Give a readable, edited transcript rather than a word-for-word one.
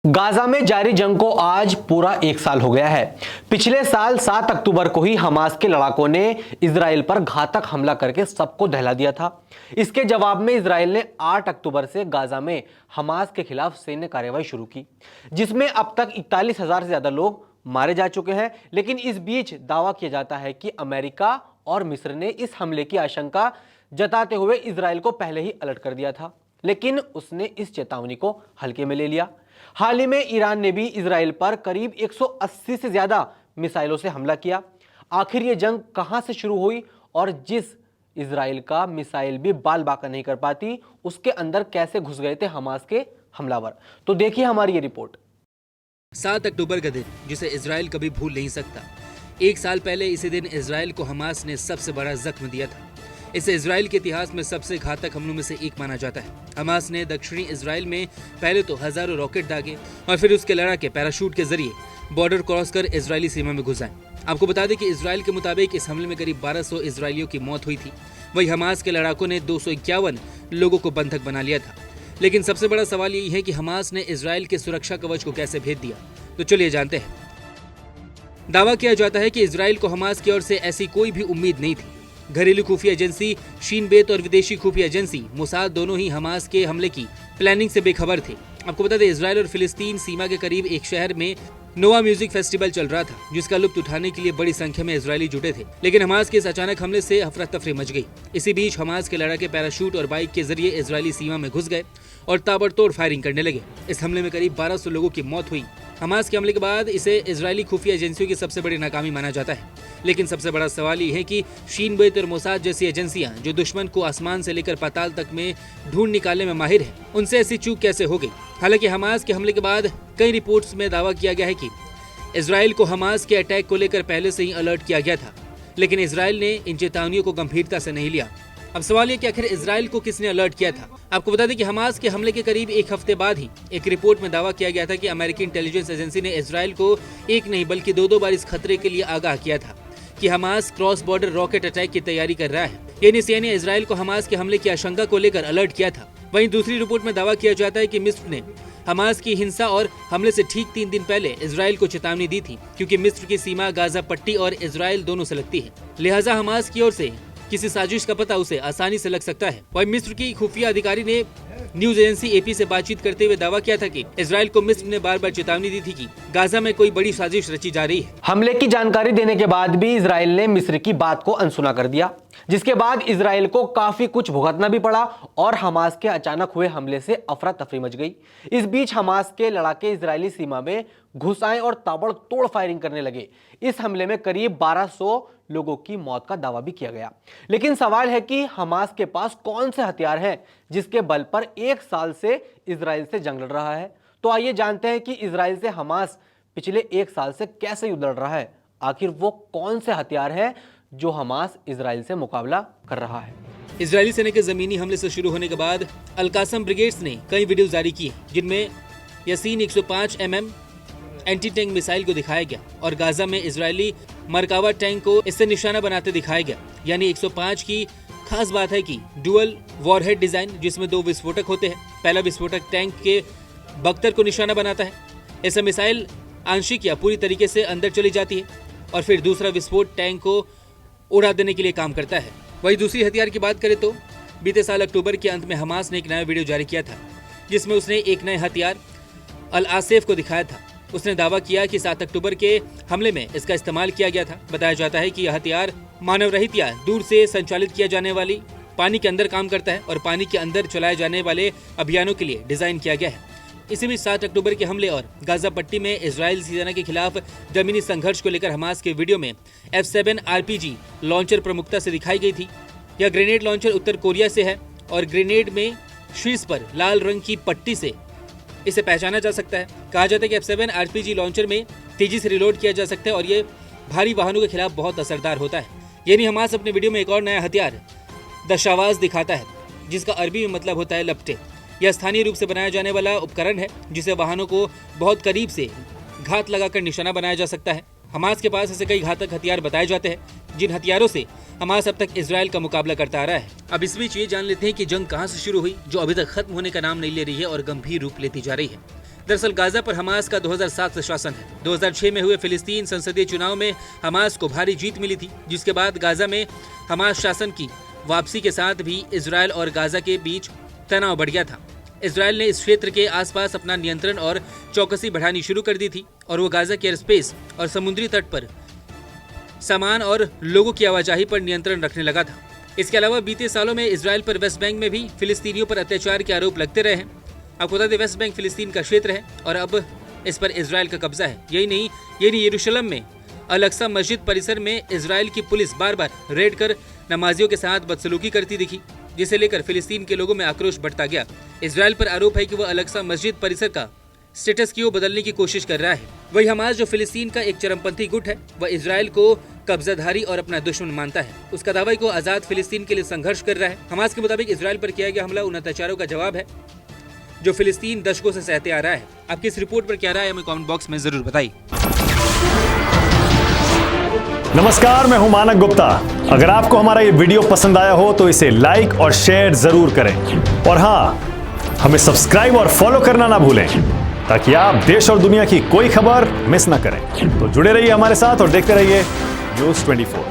Gaza में जारी जंग को आज पूरा एक साल हो गया है। पिछले साल 7 अक्टूबर को ही हमास के लड़ाकों ने इजराइल पर घातक हमला करके सबको दहला दिया था। इसके जवाब में इजराइल ने 8 अक्टूबर से गाजा में हमास के खिलाफ सैन्य कार्रवाई शुरू की, जिसमें अब तक 41,000 से ज्यादा लोग मारे जा चुके हैं। लेकिन इस बीच दावा किया जाता है कि अमेरिका और मिस्र ने इस हमले की आशंका जताते हुए इजराइल को पहले ही अलर्ट कर दिया था, लेकिन उसने इस चेतावनी को हल्के में ले लिया। हाल ही में ईरान ने भी इजराइल पर करीब 180 से ज्यादा मिसाइलों से हमला किया। आखिर ये जंग कहां से शुरू हुई और जिस इजराइल का मिसाइल भी बाल बाका नहीं कर पाती, उसके अंदर कैसे घुस गए थे हमास के हमलावर? तो देखिए हमारी ये रिपोर्ट। 7 अक्टूबर का दिन, जिसे इजराइल कभी भूल नहीं सकता। एक साल पहले इसी दिन इजराइल को हमास ने सबसे बड़ा जख्म दिया था। इसे इजराइल के इतिहास में सबसे घातक हमलों में से एक माना जाता है। हमास ने दक्षिणी इजराइल में पहले तो हजारों रॉकेट दागे और फिर उसके लड़ाके पैराशूट के जरिए बॉर्डर क्रॉस कर इजरायली सीमा में घुस आए। आपको बता दें कि इजराइल के मुताबिक इस हमले में करीब 1200 इजरायलियों की मौत हुई थी। वही हमास के लड़ाकों ने 251 लोगों को बंधक बना लिया था। लेकिन सबसे बड़ा सवाल यही है कि हमास ने इजराइल के सुरक्षा कवच को कैसे भेद दिया। तो चलिए जानते हैं। दावा किया जाता है कि इजराइल को हमास की ओर से ऐसी कोई भी उम्मीद नहीं थी। घरेलू खुफिया एजेंसी शीन बेत और विदेशी खुफिया एजेंसी मोसाद दोनों ही हमास के हमले की प्लानिंग से बेखबर थे। आपको बता दें, इजराइल और फिलिस्तीन सीमा के करीब एक शहर में नोवा म्यूजिक फेस्टिवल चल रहा था, जिसका लुत्फ उठाने के लिए बड़ी संख्या में इजरायली जुटे थे। लेकिन हमास के इस अचानक हमले से अफरा तफरी मच गई। इसी बीच हमास के लड़ाके पैराशूट और बाइक के जरिए इजरायली सीमा में घुस गए और ताबड़तोड़ फायरिंग करने लगे। इस हमले में करीब 1200 लोगों की मौत हुई। हमास के हमले के बाद इसे इजरायली खुफिया एजेंसियों की सबसे बड़ी नाकामी माना जाता है। लेकिन सबसे बड़ा सवाल ये है कि शीन बेत और मोसाद जैसी एजेंसियां, जो दुश्मन को आसमान से लेकर पाताल तक में ढूंढ निकालने में माहिर है, उनसे ऐसी चूक कैसे हो गई? हालांकि हमास के हमले के बाद कई रिपोर्ट्स में दावा किया गया है कि इजराइल को हमास के अटैक को लेकर पहले से ही अलर्ट किया गया था, लेकिन इजराइल ने इन चेतावनियों को गंभीरता से नहीं लिया। अब सवाल ये कि आखिर इजराइल को किसने अलर्ट किया था? आपको बता दें कि हमास के हमले के करीब एक हफ्ते बाद ही एक रिपोर्ट में दावा किया गया था कि अमेरिकी इंटेलिजेंस एजेंसी ने इजराइल को एक नहीं बल्कि दो बार इस खतरे के लिए आगाह किया था कि Hamas cross border rocket attack की तैयारी कर रहा है। यानी सीएनए ने इजराइल को हमास के हमले की आशंका को लेकर अलर्ट किया था। वहीं दूसरी रिपोर्ट में दावा किया जाता है कि मिस्र ने हमास की हिंसा और हमले से ठीक 3 दिन पहले इजराइल को चेतावनी दी थी, क्योंकि मिस्र की सीमा गाजा पट्टी और इजराइल दोनों से लगती है। लिहाजा हमास की ओर से किसी साजिश का पता उसे आसानी से लग सकता है। वहीं मिस्र की खुफिया अधिकारी ने न्यूज एजेंसी एपी से बातचीत करते हुए दावा किया था कि इजराइल को मिस्र ने बार बार चेतावनी दी थी कि गाजा में कोई बड़ी साजिश रची जा रही है। हमले की जानकारी देने के बाद भी इजराइल ने मिस्र की बात को अनसुना कर दिया, जिसके बाद इजराइल को काफी कुछ भुगतना भी पड़ा और हमास के अचानक हुए हमले से अफरा तफरी मच गई। इस बीच हमास के लड़ाके इजरायली सीमा में घुस आए और ताबड़तोड़ फायरिंग करने लगे। इस हमले में करीब 1200 लोगों की मौत का दावा भी किया गया। लेकिन सवाल है कि हमास के पास कौन से हथियार हैं जिसके बल पर एक साल से इजराइल से जंग लड़ रहा है? तो आइए जानते हैं कि इजराइल से हमास पिछले एक साल से कैसे युद्ध लड़ रहा है। आखिर वो कौन से हथियार हैं जो हमास इजराइल से मुकाबला कर रहा है? इजरायली सेना के जमीनी हमले से शुरू होने के बाद अल-कासम ब्रिगेड्स ने कई वीडियो जारी किए, जिनमें Yasin 105 mm anti tank missile को दिखाया गया और गाजा में इजरायली मरकावा टैंक को इससे निशाना बनाते दिखाया गया। यानी 105 की खास बात है कि डुअल वॉरहेड डिजाइन, जिसमें 2 विस्फोटक होते हैं। पहला विस्फोटक टैंक के बख्तर को निशाना बनाता है। ऐसा मिसाइल आंशिक या पूरी तरीके से अंदर चली जाती है और फिर दूसरा विस्फोट टैंक को उड़ा देने के लिए काम करता है। वही दूसरी हथियार की बात करें तो बीते साल अक्टूबर के अंत में हमास ने एक नया वीडियो जारी किया था, जिसमें उसने एक नए हथियार अल आसेफ को दिखाया था। उसने दावा किया कि 7 अक्टूबर के हमले में इसका इस्तेमाल किया गया था। बताया जाता है कि यह हथियार मानव रहित या दूर से संचालित किया जाने वाली पानी के अंदर काम करता है और पानी के अंदर चलाए जाने वाले अभियानों के लिए डिजाइन किया गया है। इसी बीच 7 अक्टूबर के हमले और गाजा पट्टी में इजराइल सेना के खिलाफ जमीनी संघर्ष को लेकर हमास के वीडियो में F7 RPG लॉन्चर प्रमुखता से दिखाई गई थी। यह ग्रेनेड लॉन्चर उत्तर कोरिया से है और ग्रेनेड में शीर्ष पर लाल रंग की पट्टी से इसे पहचाना जा सकता है। कहा जाता है कि F7 RPG लॉन्चर में तेजी से रिलोड किया जा सकता है और ये भारी वाहनों के खिलाफ बहुत असरदार होता है। यानी हमास अपने वीडियो में एक और नया हथियार दशावाज दिखाता है, जिसका अरबी में मतलब होता है लपटे। यह स्थानीय रूप से बनाया जाने वाला उपकरण है, जिसे वाहनों को बहुत करीब से घात लगाकर निशाना बनाया जा सकता है। हमास के पास ऐसे कई घातक हथियार बताए जाते हैं, जिन हथियारों से हमास अब तक इजराइल का मुकाबला करता आ रहा है। अब इस बीच ये जान लेते हैं कि जंग कहां से शुरू हुई, जो अभी तक खत्म होने का नाम नहीं ले रही है और गंभीर रूप लेती जा रही है। दरअसल गाजा पर हमास का 2007 से शासन है। 2006 में हुए फिलिस्तीन संसदीय चुनाव में हमास को भारी जीत मिली थी, जिसके बाद गाजा में हमास शासन की वापसी के साथ भी इजरायल और गाजा के बीच तनाव बढ़ गया था। इजरायल ने इस क्षेत्र के आसपास अपना नियंत्रण और चौकसी बढ़ानी शुरू कर दी थी और वो गाजा के एयर स्पेस और समुद्री तट पर सामान और लोगों की आवाजाही पर नियंत्रण रखने लगा था। इसके अलावा बीते सालों में इजरायल पर वेस्ट बैंक में भी फिलिस्तीनियों पर अत्याचार के आरोप लगते रहे हैं। आपको बता दें, वेस्ट बैंक फिलिस्तीन का क्षेत्र है और अब इस पर इजरायल का कब्जा है। यही नहीं, यरूशलेम में अल अक्सा मस्जिद परिसर में इजरायल की पुलिस बार बार रेड कर नमाजियों के साथ बदसलूकी करती दिखी, जिसे लेकर फिलिस्तीन के लोगों में आक्रोश बढ़ता गया। इजरायल पर आरोप है कि वह अल अक्सा मस्जिद परिसर का स्टेटस क्यू बदलने की कोशिश कर रहा है। वही हमास, जो फिलिस्तीन का एक चरमपंथी गुट है, वह इजरायल को कब्जाधारी और अपना दुश्मन मानता है। उसका दावा है कि वो आजाद फिलिस्तीन के लिए संघर्ष कर रहा है। हमास के मुताबिक इजरायल पर किया गया हमला उन अत्याचारों का जवाब है जो फिलिस्तीन दशकों से सहते आ रहा है। आपकी इस रिपोर्ट पर क्या राय है, हमें कमेंट बॉक्स में जरूर बताइए। नमस्कार, मैं हूं मानक गुप्ता। अगर आपको हमारा ये वीडियो पसंद आया हो तो इसे लाइक और शेयर जरूर करें और हाँ, हमें सब्सक्राइब और फॉलो करना ना भूलें ताकि आप देश और दुनिया की कोई खबर मिस ना करें। तो जुड़े रहिए हमारे साथ और देखते रहिए न्यूज़ 24।